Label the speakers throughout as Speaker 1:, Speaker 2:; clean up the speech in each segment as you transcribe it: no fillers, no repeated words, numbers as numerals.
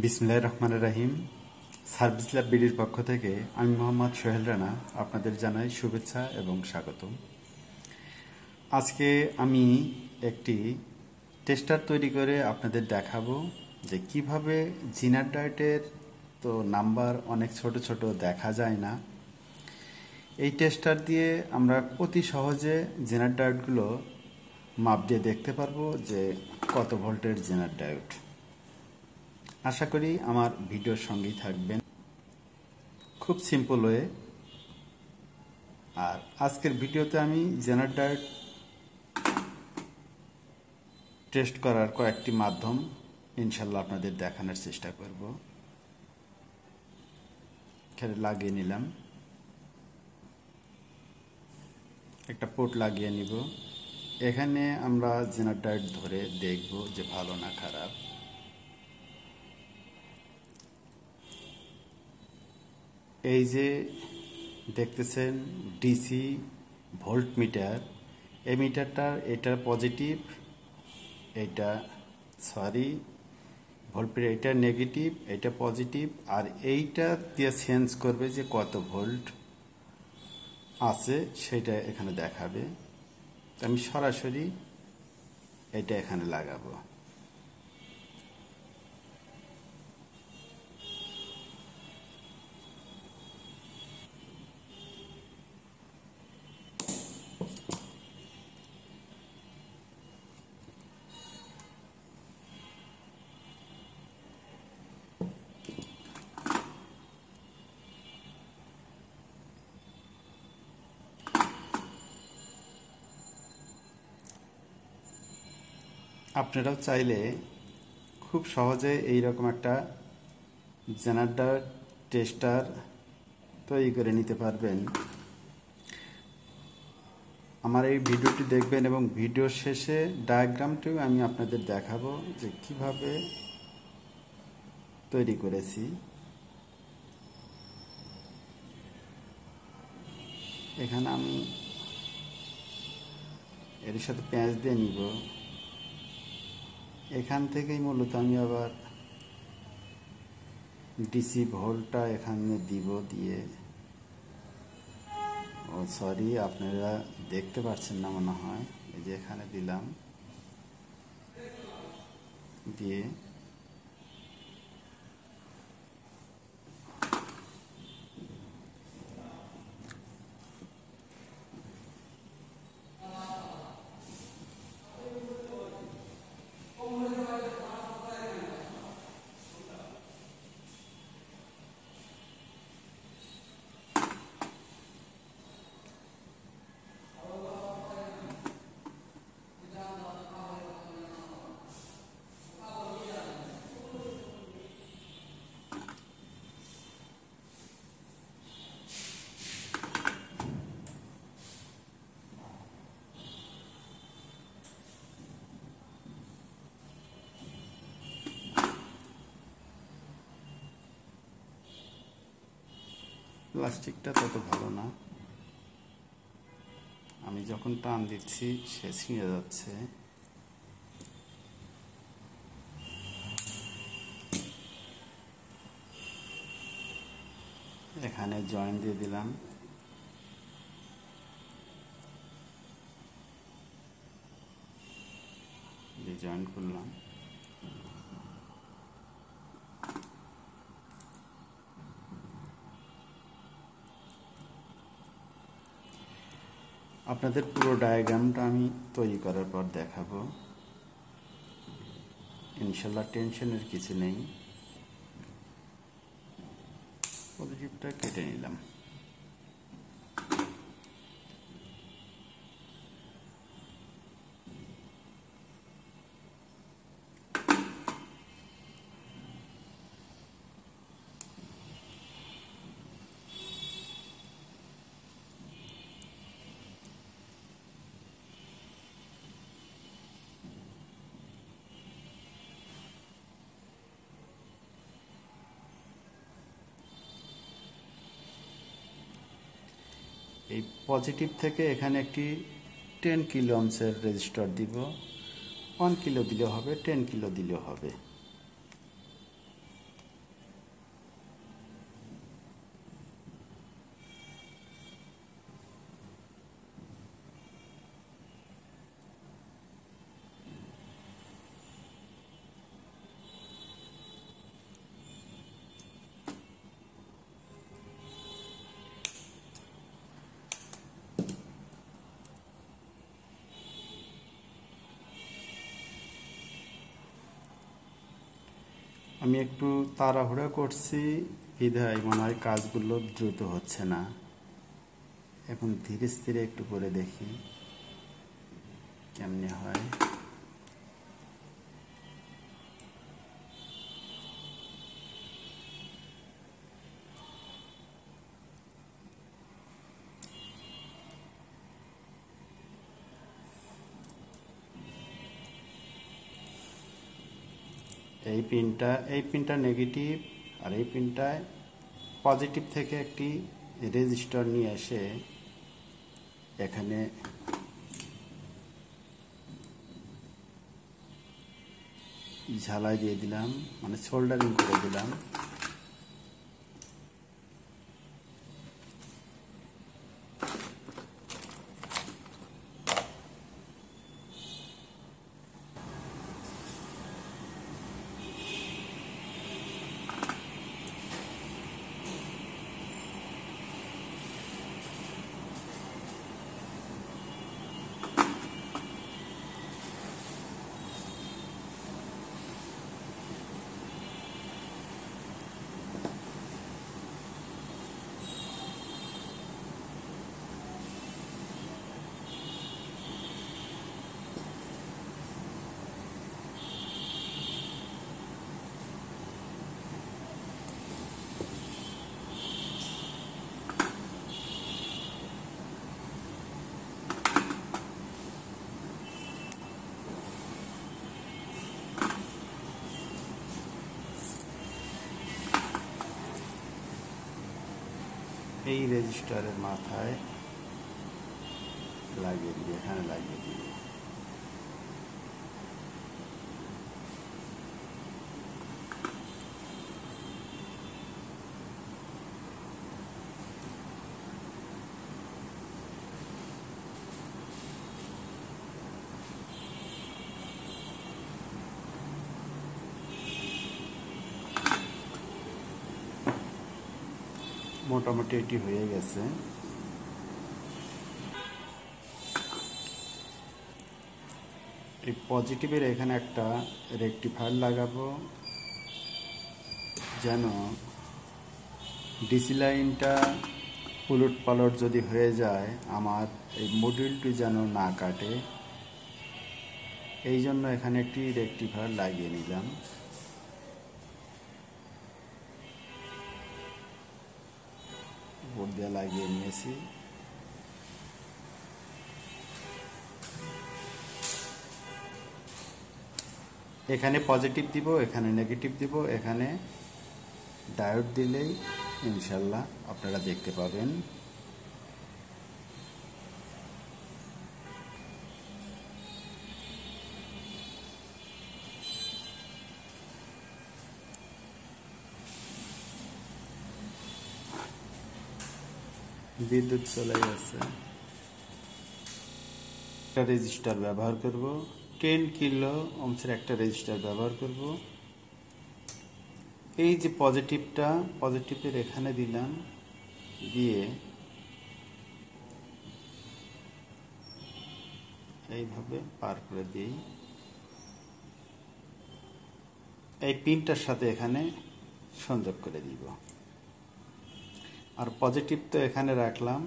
Speaker 1: বিসমিল্লাহির রহমানির রহিম। Service lab বিডির পক্ষ থেকে আমি মোহাম্মদ সোহেল রানা আপনাদের জানাই শুভেচ্ছা এবং স্বাগতম। আজকে আমি একটি টেস্টার তৈরি করে আপনাদের দেখাবো যে কিভাবে জিনার ডায়েটের তো নাম্বার অনেক ছোট ছোট দেখা যায় না। এই টেস্টার দিয়ে আমরা অতি সহজে জিনার ডায়েটগুলো মাপ দিয়ে দেখতে পারবো যে কত ভোল্টের জিনার ডায়োড। আশা করি আমার ভিডিওর সঙ্গেই থাকবেন। খুব সিম্পল ওয়ে। আর আজকের ভিডিওতে আমি জেনার ডায়েট টেস্ট করার কয়েকটি মাধ্যম ইনশাল্লাহ আপনাদের দেখানোর চেষ্টা করব। এখানে লাগিয়ে নিলাম, একটা পোর্ট লাগিয়ে নিব। এখানে আমরা জেনার ডায়েট ধরে দেখব যে ভালো না খারাপ। এই যে দেখতেছেন ডিসি ভোল্ট মিটার, এই মিটারটার এটা পজিটিভ, এটা ভোল্টের এটা নেগেটিভ, এটা পজিটিভ, আর এইটা দিয়ে চেঞ্জ করবে যে কত ভোল্ট আছে সেটা এখানে দেখাবে। আমি সরাসরি এটা এখানে লাগাবো। আপনারাও চাইলে খুব সহজে এইরকম একটা জেনারেটর টেস্টার তৈরি করে নিতে পারবেন। আমার এই ভিডিওটি দেখবেন এবং ভিডিও শেষে ডায়াগ্রামটিও আমি আপনাদের দেখাবো যে কিভাবে তৈরি করেছি। এখানে আমি এর সাথে প্যাঁচ দিয়ে নিব। এখান থেকেই মূলত আমি আবার ডিসি ভোল্টটা এখানে দিব, দিয়ে আপনারা দেখতে পাচ্ছেন না মনে হয়, এই যে এখানে দিলাম, দিয়ে প্লাস্টিকটা তত ভালো না, আমি যখন টান দিচ্ছি সে ছিঁড়ে যাচ্ছে। এখানে জয়েন্ট দিয়ে দিলাম, জয়েন্ট করলাম। আপনাদের পুরো ডায়াগ্রামটা আমি তৈরি করার পর দেখাবো। ইনশাল্লাহ টেনশনের কিছু নেই। পজিটিভটা কেটে নিলাম। এই পজিটিভ থেকে এখানে একটি 10 কিলো ওহমের রেজিস্টার দিব। 1 কিলো দিলেও হবে, 10 কিলো দিলেও হবে। আমি একটু তাড়াহুড়া করছি বিধায় মনে হয় কাজগুলো দ্রুত হচ্ছে না। এখন ধীরে স্থিরে একটু করে দেখি কেমনে হয়। এই পিনটা নেগেটিভ, আর এই পিনটায় পজিটিভ থেকে একটি রেজিস্টার নিয়ে এসে এখানে ঝালাই দিয়ে দিলাম, মানে সোল্ডারিং করে দিলাম। এই রেজিস্টারের মাথায় লাগিয়ে দিই, এখানে লাগিয়ে দিই। মোটামুটি এটি হয়ে গেছে। এই পজিটিভের এখানে একটা রেকটিফায়ার লাগাবো, যেন ডিসি লাইনটা উলট পালট যদি হয়ে যায় আমার এই মডিউলটি যেন না কাটে। এই জন্য এখানে একটি রেকটিফায়ার লাগিয়ে নিলাম। বোর্ড দিয়ে লাগিয়ে নিয়েছি। এখানে পজিটিভ দিব, এখানে নেগেটিভ দিব, এখানে ডায়োড দিলেই ইনশাল্লাহ আপনারা দেখতে পাবেন। বিদ্যুৎ চলে গেছে। একটা রেজিস্টার ব্যবহার করব, 10 কিলো ওহমের একটা রেজিস্টার ব্যবহার করব। এই যে পজিটিভের এখানে দিলাম, দিয়ে এইভাবে পার করে দিই। এই পিনটার সাথে এখানে সংযোগ করে দিব। আর পজিটিভ তো এখানে রাখলাম,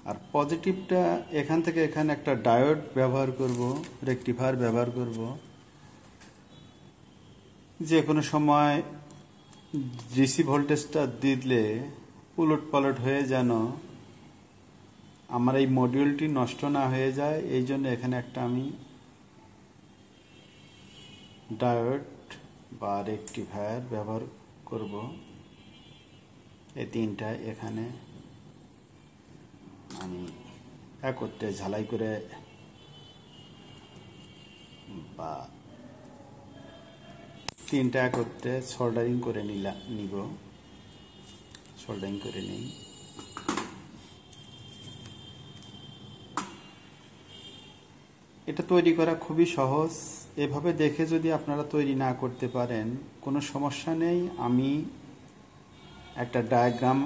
Speaker 1: আর পজিটিভটা এখান থেকে এখানে একটা ডায়োড ব্যবহার করব, রেকটিফায়ার ব্যবহার করব। যে কোনো সময় ডিসি ভোল্টেজটা দিলে উলট পালট হয়ে যেন আমার এই মডিউলটি নষ্ট না হয়ে যায়, এই জন্য এখানে একটা আমি ডায়োড বা রেকটিফায়ার ব্যবহার করব। এই তিনটা এখানে আমি একত্রে ঝালাই করে বা তিনটা একত্রে সোল্ডারিং করে নিব। সোল্ডারিং করে নিই। এটা তৈরি করা খুবই সহজ। এভাবে দেখে যদি আপনারা তৈরি না করতে পারেন কোনো সমস্যা নেই। আমি একটা ডায়াগ্রাম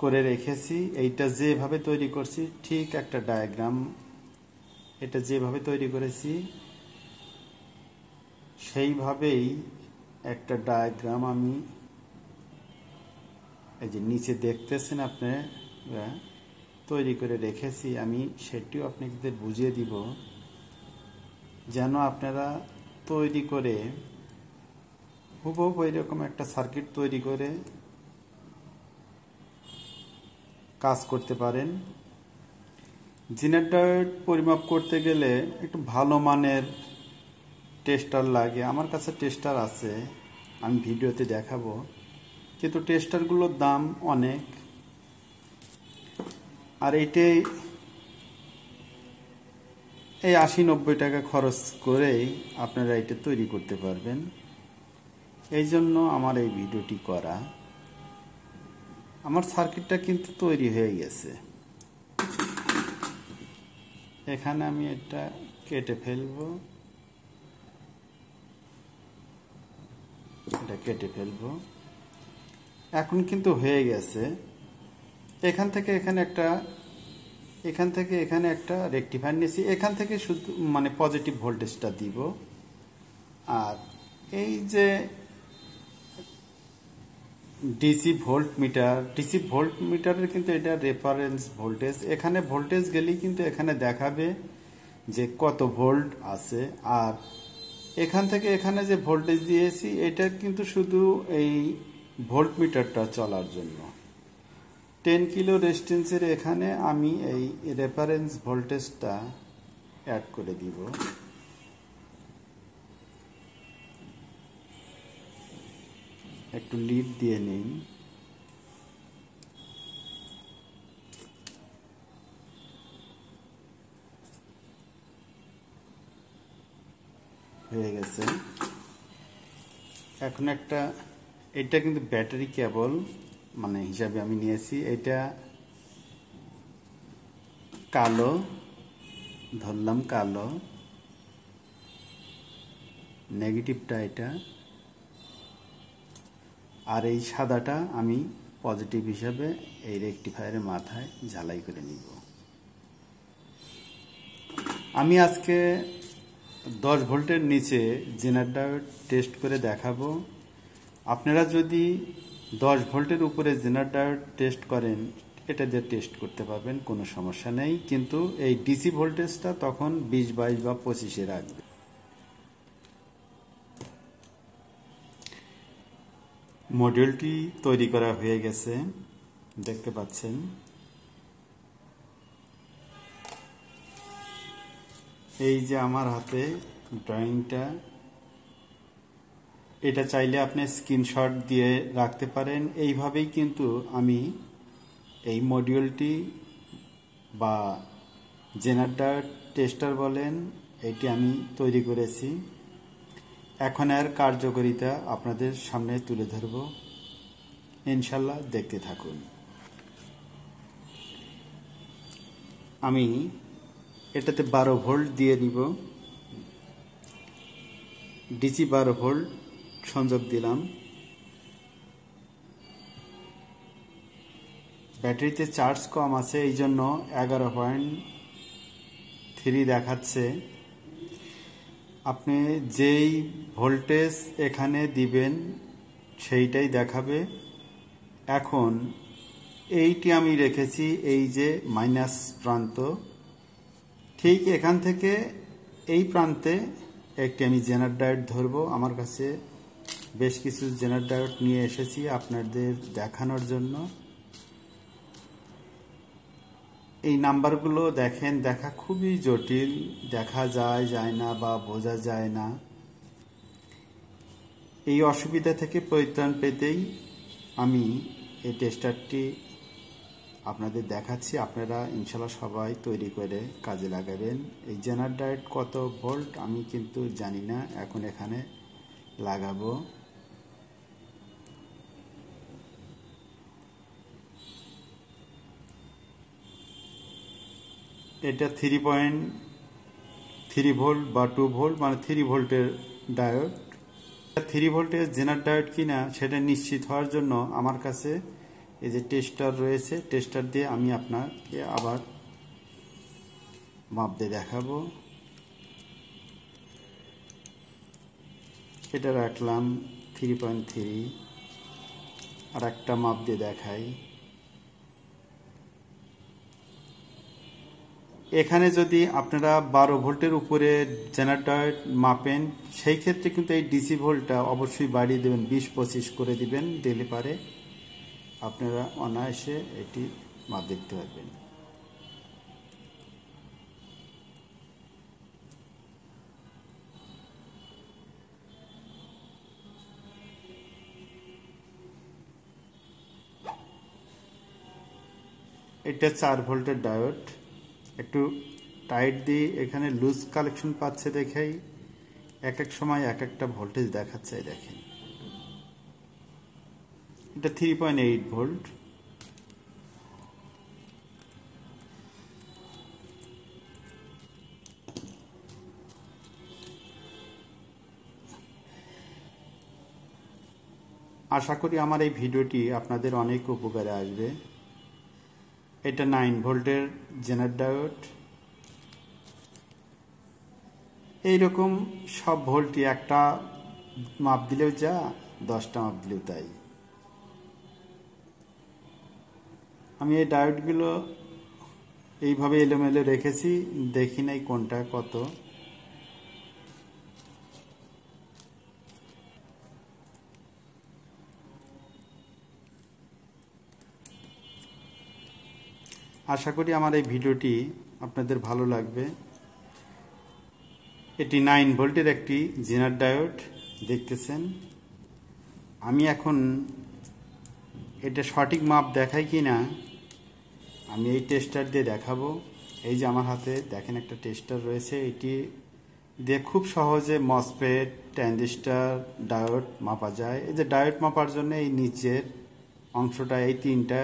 Speaker 1: করে রেখেছি। এইটা যেভাবে তৈরি করছি ঠিক একটা ডায়াগ্রাম, এটা যেভাবে তৈরি করেছি সেইভাবেই একটা ডায়াগ্রাম আমি এই যে নিচে দেখতেছেন আপনারা তৈরি করে রেখেছি। আমি সেটিও আপনাদের বুঝিয়ে দিব যেন আপনারা তৈরি করে হুবহু এরকম একটা সার্কিট তৈরি করে কাজ করতে পারেন। জিনের ডায়োড পরিমাপ করতে গেলে একটু ভালো মানের টেস্টার লাগে। আমার কাছে টেস্টার আছে, আমি ভিডিওতে দেখাবো, কিন্তু টেস্টারগুলোর দাম অনেক। আর এইটাই এই ৮০-৯০ টাকা খরচ করেই আপনারা এটা তৈরি করতে পারবেন। এই জন্য আমার এই ভিডিওটি করা। আমার সার্কিটটা কিন্তু তৈরি হয়ে গেছে। এখানে আমি এটা কেটে ফেলবো, এটা কেটে ফেলবো। এখন কিন্তু হয়ে গেছে। এখান থেকে এখানে একটা রেকটিফায়ার নিয়েছি। এখান থেকে শুধু মানে পজিটিভ ভোল্টেজটা দিব। আর এই যে ডিসি ভোল্ট মিটারের কিন্তু এটা রেফারেন্স ভোল্টেজ। এখানে ভোল্টেজ গেলেই কিন্তু এখানে দেখাবে যে কত ভোল্ট আছে। আর এখান থেকে এখানে যে ভোল্টেজ দিয়েছি এটা কিন্তু শুধু এই ভোল্ট মিটারটা চলার জন্য। 10 কিলো রেজিস্ট্যান্সের এখানে আমি এই রেফারেন্স ভোল্টেজটা অ্যাড করে দিব। একটু লিড দিয়ে নিন। হয়ে গেছে। এখন এটা কিন্তু ব্যাটারি কেবল মানে হিসাবে আমি নিয়েছি। এটা কালো, ধরলাম কালো, নেগেটিভটা এটা, আর এই সাদাটা আমি পজিটিভ হিসাবে এই রেকটিফায়ারের মাথায় ঝালাই করে নিব। আমি আজকে 10 ভোল্টের নিচে জেনার ডায়োড টেস্ট করে দেখাবো। আপনারা যদি 10 ভোল্টের উপরে জেনার ডায়োড টেস্ট করেন, এটা দিয়ে টেস্ট করতে পারবেন, কোনো সমস্যা নেই। কিন্তু এই ডিসি ভোল্টেজটা তখন 20, 22 বা 25-এ রাখবে। মডিউলটি তৈরি করা হয়ে গেছে, দেখতে পাচ্ছেন। এই যে আমার হাতে ড্রয়িংটা, এটা চাইলে আপনি স্ক্রিনশট দিয়ে রাখতে পারেন। এইভাবেই কিন্তু আমি এই মডিউলটি বা জেনার ডায়োড টেস্টার বলেন, এটি আমি তৈরি করেছি। এখন এর কার্যকারিতা আপনাদের সামনে তুলে ধরব, ইনশাল্লাহ দেখতে থাকুন। আমি এটাতে 12 ভোল্ট দিয়ে নিব। ডিসি 12 ভোল্ট সংযোগ দিলাম। ব্যাটারিতে চার্জ কম আছে, এই জন্য 11.3 দেখাচ্ছে। আপনি যেই ভোল্টেজ এখানে দিবেন সেইটাই দেখাবে। এখন এইটি আমি রেখেছি এই যে মাইনাস প্রান্ত, ঠিক এখান থেকে এই প্রান্তে একটি আমি জেনার ডায়োড ধরবো। আমার কাছে বেশ কিছু জেনার ডায়োড নিয়ে এসেছি আপনাদের দেখানোর জন্য। এই নাম্বারগুলো দেখেন, দেখা খুবই জটিল, দেখা যায় না বা বোঝা যায় না। এই অসুবিধা থেকে পরিত্রাণ পেতেই আমি এই টেস্টারটি আপনাদের দেখাচ্ছি। আপনারা ইনশাল্লাহ সবাই তৈরি করে কাজে লাগাবেন। এই জেনার ডায়োড কত ভোল্ট আমি কিন্তু জানি না, এখন এখানে লাগাবো। এটা 3.3 ভোল্ট বা 2 ভোল্ট মানে 3 ভোল্টের ডায়োড। 3 ভোল্টের জেনার ডায়োড কিনা সেটা নিশ্চিত হওয়ার জন্য আমার কাছে এই যে টেস্টার রয়েছে, টেস্টার দিয়ে আমি আপনাকে আবার মাপ দিয়ে দেখাবো। এটা রাখলাম 3.3। আর একটা মাপ দিয়ে দেখাই। এখানে যদি আপনারা 12 ভোল্টের উপরে জেনারেটর মাপেন, সেই ক্ষেত্রে কিন্তু এই ডিসি ভোল্টটা অবশ্যই বাড়িয়ে দেবেন, 20-25 করে দিবেন, দিলে পারে আপনারা অনায়াসে এটি মাপ দেখতে পারবেন। এটা 4 ভোল্টের ডায়োড, একটু টাইট দিয়ে এখানে লুজ কালেকশন পাচ্ছে দেখেই এক এক সময় এক একটা ভোল্টেজ দেখাচ্ছে। দেখেন এটা 3.8 ভোল্ট। আশা করি আমার এই ভিডিওটি আপনাদের অনেক উপকারে আসবে। এটা 9 ভোল্টের জেনার ডায়োড। এইরকম সব ভোল্টই একটা মাপ দিলেও যা, 10টা মাপ দিলেও তাই। আমি এই ডায়োডগুলো এইভাবে এলোমেলো রেখেছি, দেখি নাই কোনটা কত। আশা করি আমার এই ভিডিওটি আপনাদের ভালো লাগবে। এটি 9 ভোল্টের একটি জেনার ডায়োড দেখতেছেন। আমি এখন এটা সঠিক মাপ দেখাই কি না আমি এই টেস্টার দিয়ে দেখাবো। এই যে আমার হাতে দেখেন একটা টেস্টার রয়েছে, এটি দিয়ে খুব সহজে মসফেট, ট্রানজিস্টর, ডায়োড মাপা যায়। এই যে ডায়োড মাপার জন্য এই নিচের অংশটা, এই 3টা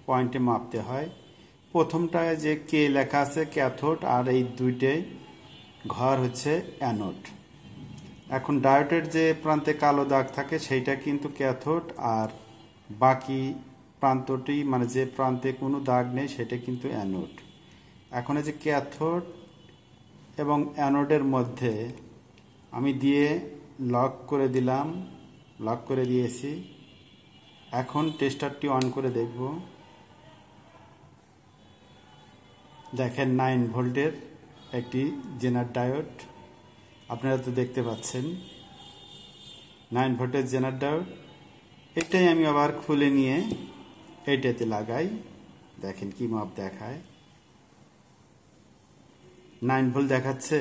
Speaker 1: পয়েন্টে মাপতে হয়। প্রথমটায় যে কে লেখা আছে ক্যাথোড, আর এই 2টে ঘর হচ্ছে অ্যানোড। এখন ডায়োডের যে প্রান্তে কালো দাগ থাকে সেইটা কিন্তু ক্যাথোড, আর বাকি প্রান্তটি মানে যে প্রান্তে কোনো দাগ নেই সেটা কিন্তু অ্যানোড। এখন এই যে ক্যাথোড এবং অ্যানোডের মধ্যে আমি দিয়ে লক করে দিলাম, লক করে দিয়েছি। এখন টেস্টারটি অন করে দেখব। দেখেন 9 ভোল্টের একটি জেনার ডায়োড, আপনারা তো দেখতে পাচ্ছেন 9 ভোল্টের জেনার ডায়োড। এটাই আমি আবার খুলে নিয়ে এইটাতে লাগাই, দেখেন কি মাপ দেখায়। 9 ভোল্ট দেখাচ্ছে।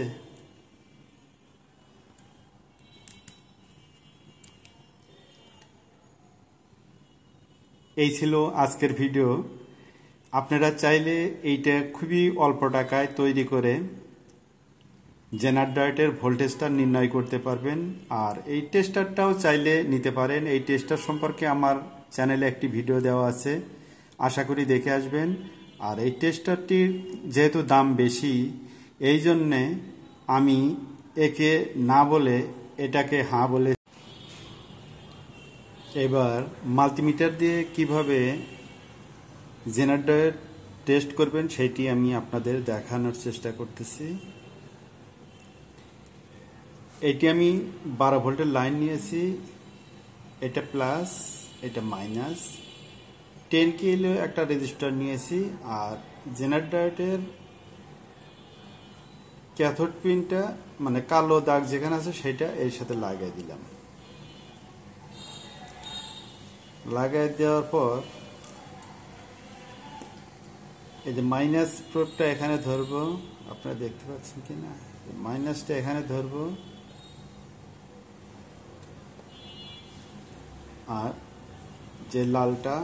Speaker 1: এই ছিল আজকের ভিডিও। আপনারা চাইলে এইটা খুবই অল্প টাকায় তৈরি করে জেনার ডায়োডের ভোল্টেজটা নির্ণয় করতে পারবেন। আর এই টেস্টারটাও চাইলে নিতে পারেন। এই টেস্টার সম্পর্কে আমার চ্যানেলে একটি ভিডিও দেওয়া আছে, আশা করি দেখে আসবেন। আর এই টেস্টারটির যেহেতু দাম বেশি, এই জন্যে আমি একে না বলে এটাকে হাঁ বলে। এবার মাল্টিমিটার দিয়ে কিভাবে জেনার ডায়োড টেস্ট করবেন সেটি আমি আপনাদের দেখানোর চেষ্টা করতেছি। এটি আমি 12 ভোল্টের লাইন নিয়েছি, এটা প্লাস, এটা মাইনাস। 10 কিলো একটা রেজিস্টার নিয়েছি, আর জেনার ডায়োডের ক্যাথোড পিনটা মানে কালো দাগ যেখানে আছে সেটা এর সাথে লাগিয়ে দিলাম। লাগিয়ে দেওয়ার পর এই যে মাইনাস প্রোবটা এখানে ধরবো, আপনারা দেখতে পাচ্ছেন কিনা, মাইনাসটা এখানে ধরবো, আর যে লালটা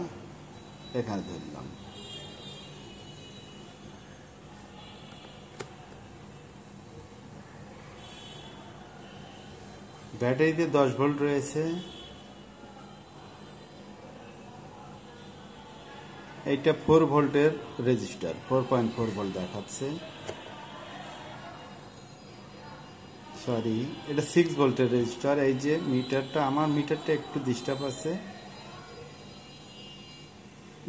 Speaker 1: এখানে ধরলাম। ব্যাটারিতে 10 ভোল্ট রয়েছে। এইটা 4 ভোল্টের রেজিস্টার, 4.4 ভোল্ট দেখাচ্ছে। সরি, এটা 6 ভোল্টের রেজিস্টার। এই যে মিটারটা, আমার মিটারটা একটু ডিস্টার্ব আছে,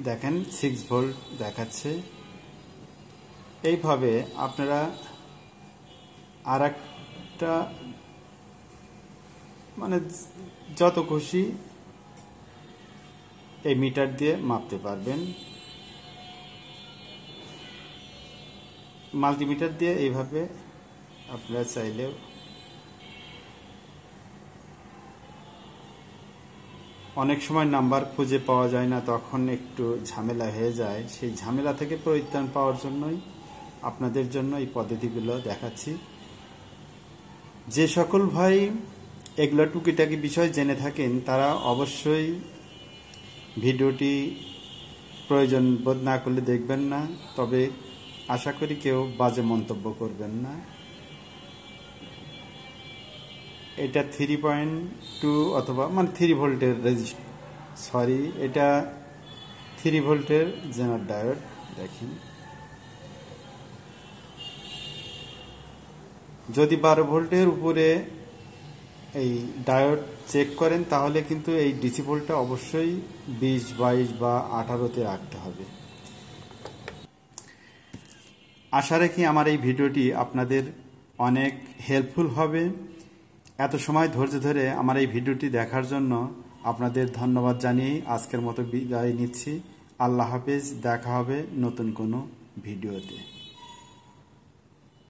Speaker 1: দেখেন 6 ভোল্ট দেখাচ্ছে। এইভাবে আপনারা আর একটা মানে যত খুশি এই মিটার দিয়ে মাপতে পারবেন। মাল্টিমিটার দিয়ে এইভাবে আপনারা চাইলেও অনেক সময় নাম্বার খুঁজে পাওয়া যায় না, তখন একটু ঝামেলা হয়ে যায়। সেই ঝামেলা থেকে পরিত্রাণ পাওয়ার জন্যই আপনাদের জন্য এই পদ্ধতিগুলো দেখাচ্ছি। যে সকল ভাই এগুলো টুকিটাকি বিষয় জেনে থাকেন তারা অবশ্যই ভিডিওটি প্রয়োজন বোধ না করলে দেখবেন না, তবে আশা করি কেউ বাজে মন্তব্য করবেন না। এটা 3.2 অথবা মানে 3 ভোল্টের এটা 3 ভোল্টের জেনার ডায়োড। দেখেন, যদি 12 ভোল্টের উপরে এই ডায়োড চেক করেন তাহলে কিন্তু এই ডিসি ভোল্টটা অবশ্যই 20, 22 বা 18তে রাখতে হবে। আশা রাখি আমার এই ভিডিওটি আপনাদের অনেক হেল্পফুল হবে। এত সময় ধৈর্য ধরে আমার এই ভিডিওটি দেখার জন্য আপনাদের ধন্যবাদ জানিয়ে আজকের মতো বিদায় নিচ্ছি। আল্লাহ হাফেজ, দেখা হবে নতুন কোনো ভিডিওতে।